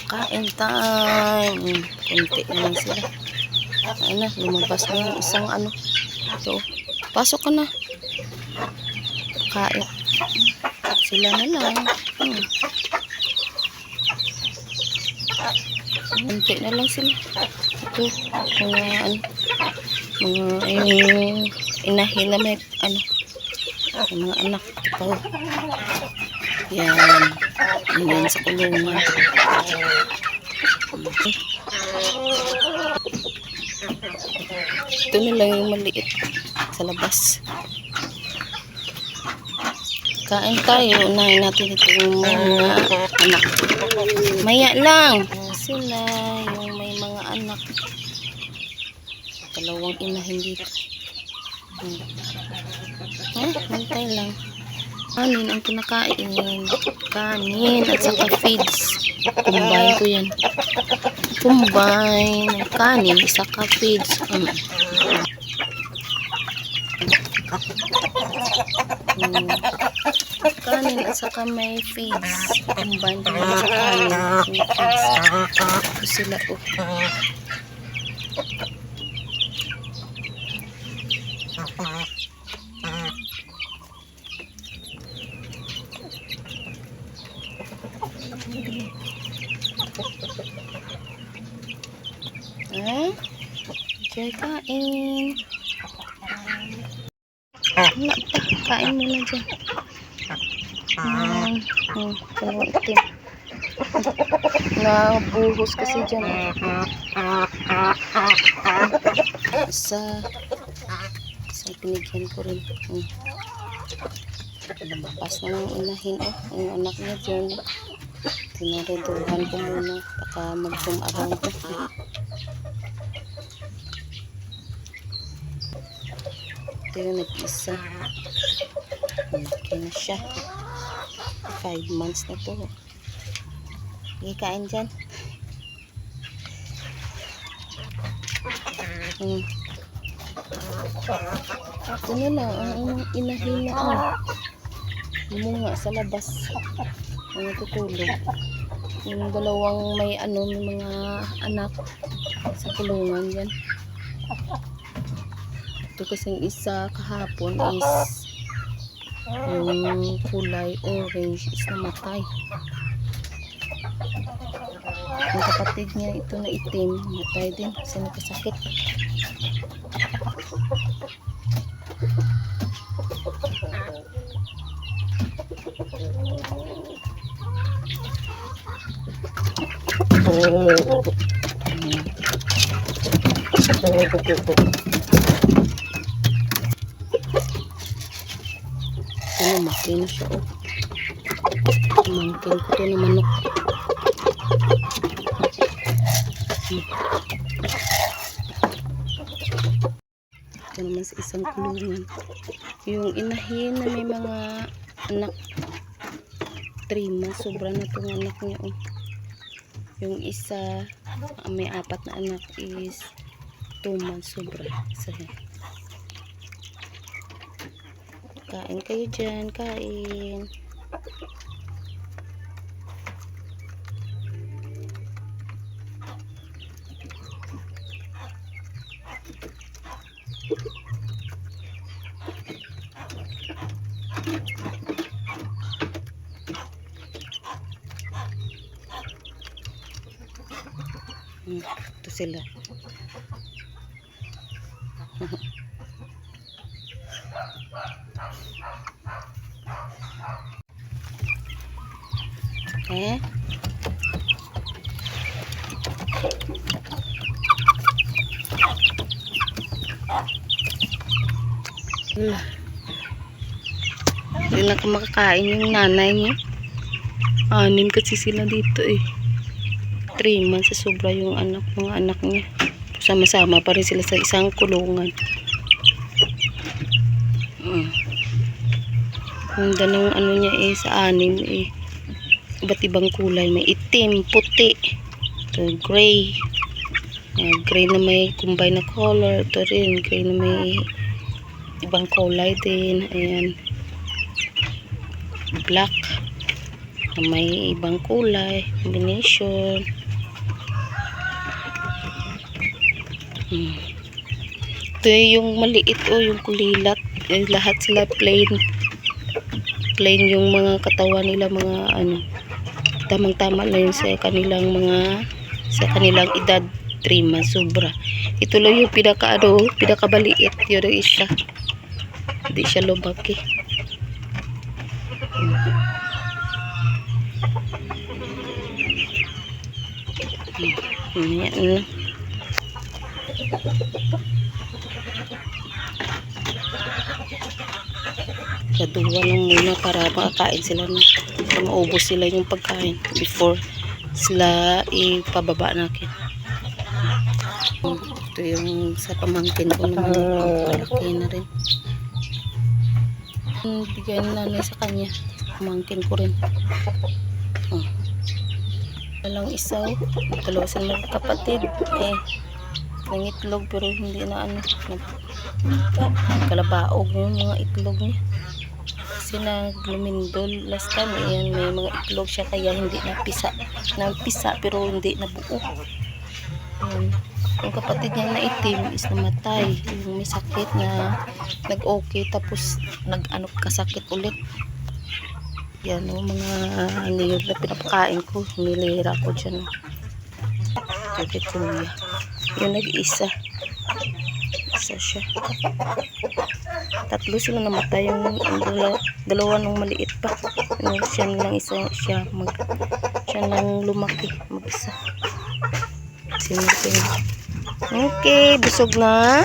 Kain time. Kunti na lang sila. Ayun na, lumabas na yung isang ano. So, pasok ka na. Kain. Sila na lang. Kunti na lang sila. Ito, mga ano, mga inahin na may ano, mga anak. Ito. Yan. Yan sa kulungan. Ito na lang yung maliit sa labas. Kain tayo. Unahin natin itong mga anak. Maya lang. Sila yung may mga anak. Dalawang inahin dito. Hintay lang. Kanin ang kinakain. Kanin at saka feeds. Combine ko yan. Combine. Kanin at saka feeds. Kanin at saka may feeds. Combine ko sa kanin. May feeds. Ito sila. Diyan kain. Wala pa. Kain mo na dyan. Kalawang itim. Nabuhos kasi dyan. Isa pinigyan ko rin. Lumabas na ng inahin. Yung anak niya dyan. Tinariduhan ko muna. Baka mag-zoom around ko. Ito yung nag-isa. Okay na siya. 5 months na to. Sige, kain dyan. Ito na lang. Ang inahin na munga sa labas. Ang natutulog. Yung dalawang may mga anak sa kulungan dyan. Ito kasing isa kahapon is yung kulay orange is namatay. Yung kapatid niya ito na itim, namatay din kasi nagkasakit. Lumaki na siya. Mangkin ko ito na manok. Ito naman sa isang kulungan. Yung inahin na may mga anak 3 months. Sobra na itong anak niya. Yung isa may 4 na anak is 2 months. Sobra. Kain kayo dyan, kain. Ito sila. Okay. Hindi na makakain yung nanay niya. 6 kasi sila dito 3 months sa sobra yung mga anak niya. Sama-sama pa rin sila sa isang kulungan. Yung danong niya sa 6 iba't ibang kulay. May itim, puti, ito gray. Gray na may combine na color. Ito rin, gray na may ibang kulay din. Ayan. Black. na may ibang kulay, combination. Ito yung maliit yung kulilat. Lahat sila plain yung mga katawan nila, mga tamang-tama na yun sa kanilang edad, 3 months sobra. Ito lang yung pinakabaliit, yun ang isa. Hindi siya lumaki. Ayan. Kaduwa lang muna para makakain sila para maubos sila yung pagkain before sila ipababa natin. Ito yung sa pamangkin ko naman, malaki na rin. Bigyan ng nanay sa kanya, pamangkin ko rin. Walang isaw, dalawa sila magkapatid. Nangitlog pero hindi na kalabaog yung mga itlog niya. Kasi naglumindol last time, may mga itlog siya kaya hindi napisa pero hindi nabuo. Yung kapatid niya na itim is namatay, yung may sakit na nag-okay tapos kasakit ulit. Yan mga yun na pinapakain ko, nilira ko dyan. Kaya kuya yung nag-isa siya. 3 sila namatay, yung dalawa nung maliit pa. Siya lang lumaki mag-isa. Okay, busog na.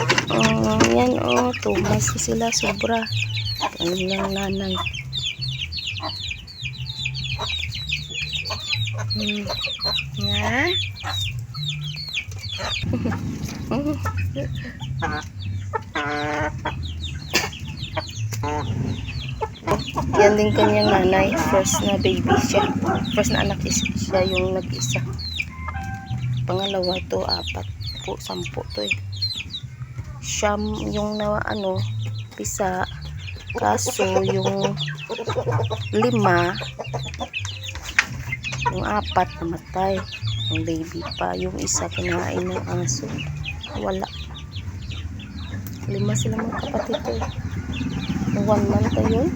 Yan 2 months na sila, sobra. Kanilang nanay. Nga. Yan din kanyang nanay, first na baby siya, first na anak siya yung nag-isa. Pangalawa ito 4 po, 10 to siyam yung pisa, kaso yung 5, yung 4 namatay, yung baby pa, yung isa kinain ng aso, wala. 5 sila mga kapatid ko. 1 month na yun.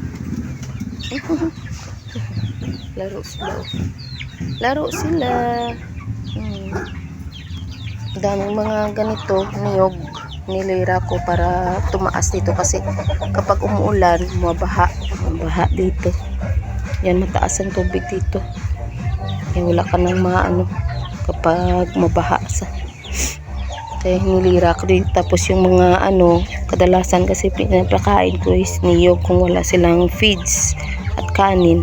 Laro sila. Daming mga ganito niyog nilira ko para tumaas dito kasi kapag umuulan mabaha dito. Yan, mataas ang tubig dito. Wala ka nang kapag mabaha kaya nilira ko dito. Tapos yung mga kadalasan kasi pinapakain ko is niyog kung wala silang feeds at kanin.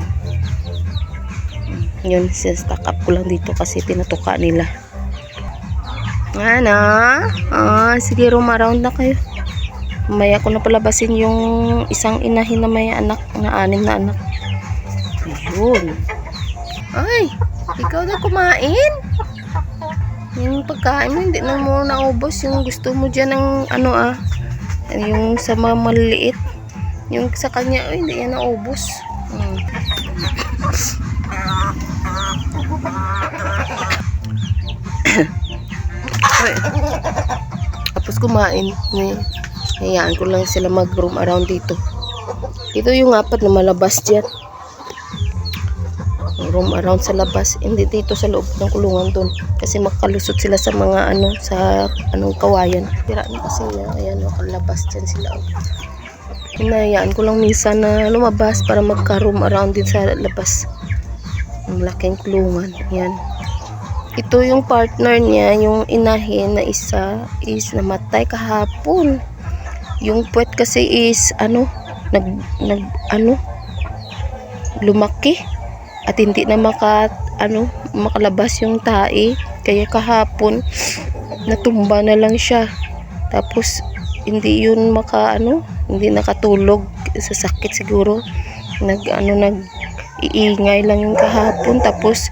Yun, stack up ko lang dito kasi tinatuka nila. Sige, roam around na kayo. Mamaya ko na palabasin yung isang inahin na may anak na 6 na anak. Ayun. Ay, ikaw na kumain? Yung pagkain mo, hindi na mo naubos. Yung gusto mo dyan ng yung sa mga maliliit. Yung sa kanya, hindi yan naubos. Tapos kumain. Hayaan ko lang sila mag-roam around dito. Ito yung 4 na malabas dyan. Roam around sa labas, hindi dito sa loob ng kulungan doon kasi makalusot sila sa mga sa kawayan. Tira na kasi ayan kalabas dyan sila. Hinayaan ko lang minsan na lumabas para magka-roam around din sa labas. Ang laking kulungan. Yan. Ito yung partner niya, yung inahin na isa is namatay kahapon. Yung puwet kasi is lumaki. At hindi na makalabas yung tae. Kaya kahapon natumba na lang siya. Tapos hindi yun hindi nakatulog sa sakit siguro. Nag-iingay lang yung kahapon. Tapos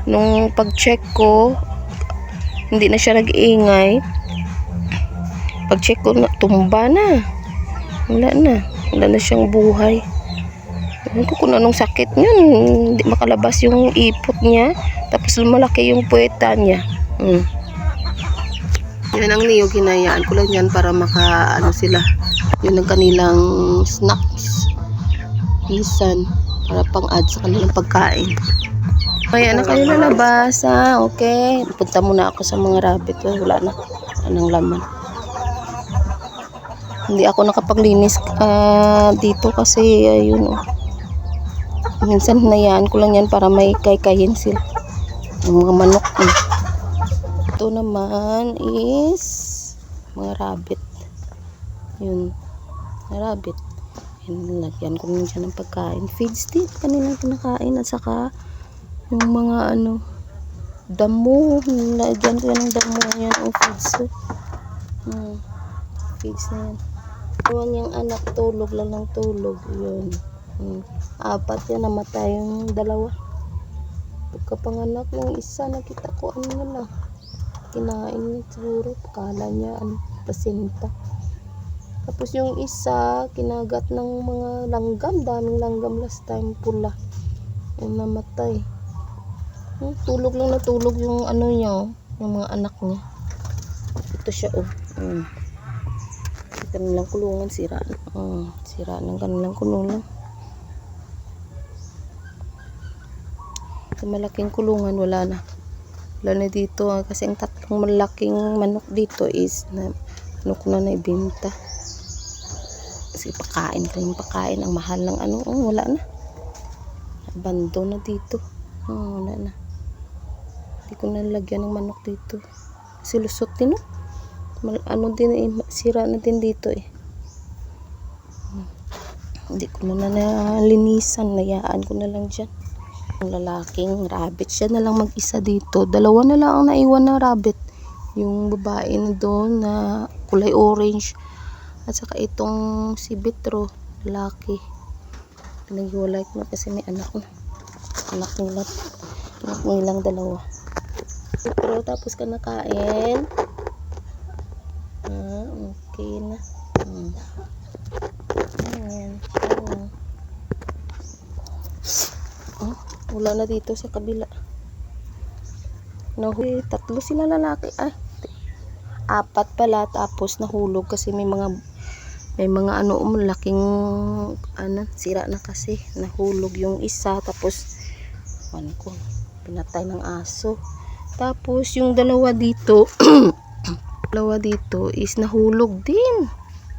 nung pag-check ko, hindi na siya nag-iingay. Pag-check ko, tumba na. Wala na siyang buhay. Ewan ko kung anong sakit niyan. Hindi makalabas yung ipot niya. Tapos lumalaki yung puweta niya. Yan ang niyog, hinayaan ko lang yan para ano sila. Yun ang kanilang snacks. Isan. Para pang-add sa kanilang pagkain. Kaya na kayo lalabas ha. Okay. Punta muna ako sa mga rabbit. Wala na. Anong laman. Hindi ako nakapaglinis dito kasi ayun minsan hinayaan ko lang yan para may kaykayin sila. Yung mga manok ito naman is mga rabbit. Yun, rabbit. Lagyan ko minsan ng pagkain. Feeds din kanilang kinakain at saka yung mga damo. Lagyan ko yan ng damo. Yan ang feeds. Feeds na yan. Iwan yung anak tulog lang ng tulog. Yun. 4 yan, namatay yung 2. Pagkapanganak yung isa, nakita ko na kinain niya siguro, kala niya pasinta. Tapos yung isa kinagat ng mga langgam, daming langgam last time, pula, yung namatay. Tulog lang na tulog yung niya, yung mga anak niya. Ito siya kanilang kulungan sira. Sira ng kanilang kulungan. Sa malaking kulungan wala na dito kasi ang tatlong malaking manok dito is na ibenta kasi pakain ang mahal ng wala na, abandon na dito. Wala na, hindi ko nalagyan ng manok dito kasi lusot din din sira na din dito hindi ko na nalinisan, nayaan ko na lang dyan. Ang lalaking rabbit, siya na lang mag-isa dito. 2 na lang ang naiwan na rabbit. Yung babae na doon na kulay orange. At saka itong si Betro, lalaki. Pinaghiwalay ko na kasi may anak na. Anak nilang 2. Betro, tapos ka nakain. Okay na. Ayan. Wala na dito sa kabila. 3 sila lalaki. 4 pala, tapos nahulog kasi may mga malaking sira na kasi. Nahulog yung isa, tapos pinatay ng aso. Tapos yung 2 dito is nahulog din.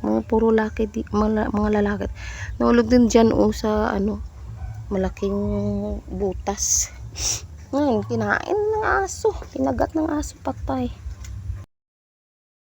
Mga puro laki mga lalaki. Nahulog din dyan sa malaking butas. Ngayon, kinain ng aso. Kinagat ng aso, patay.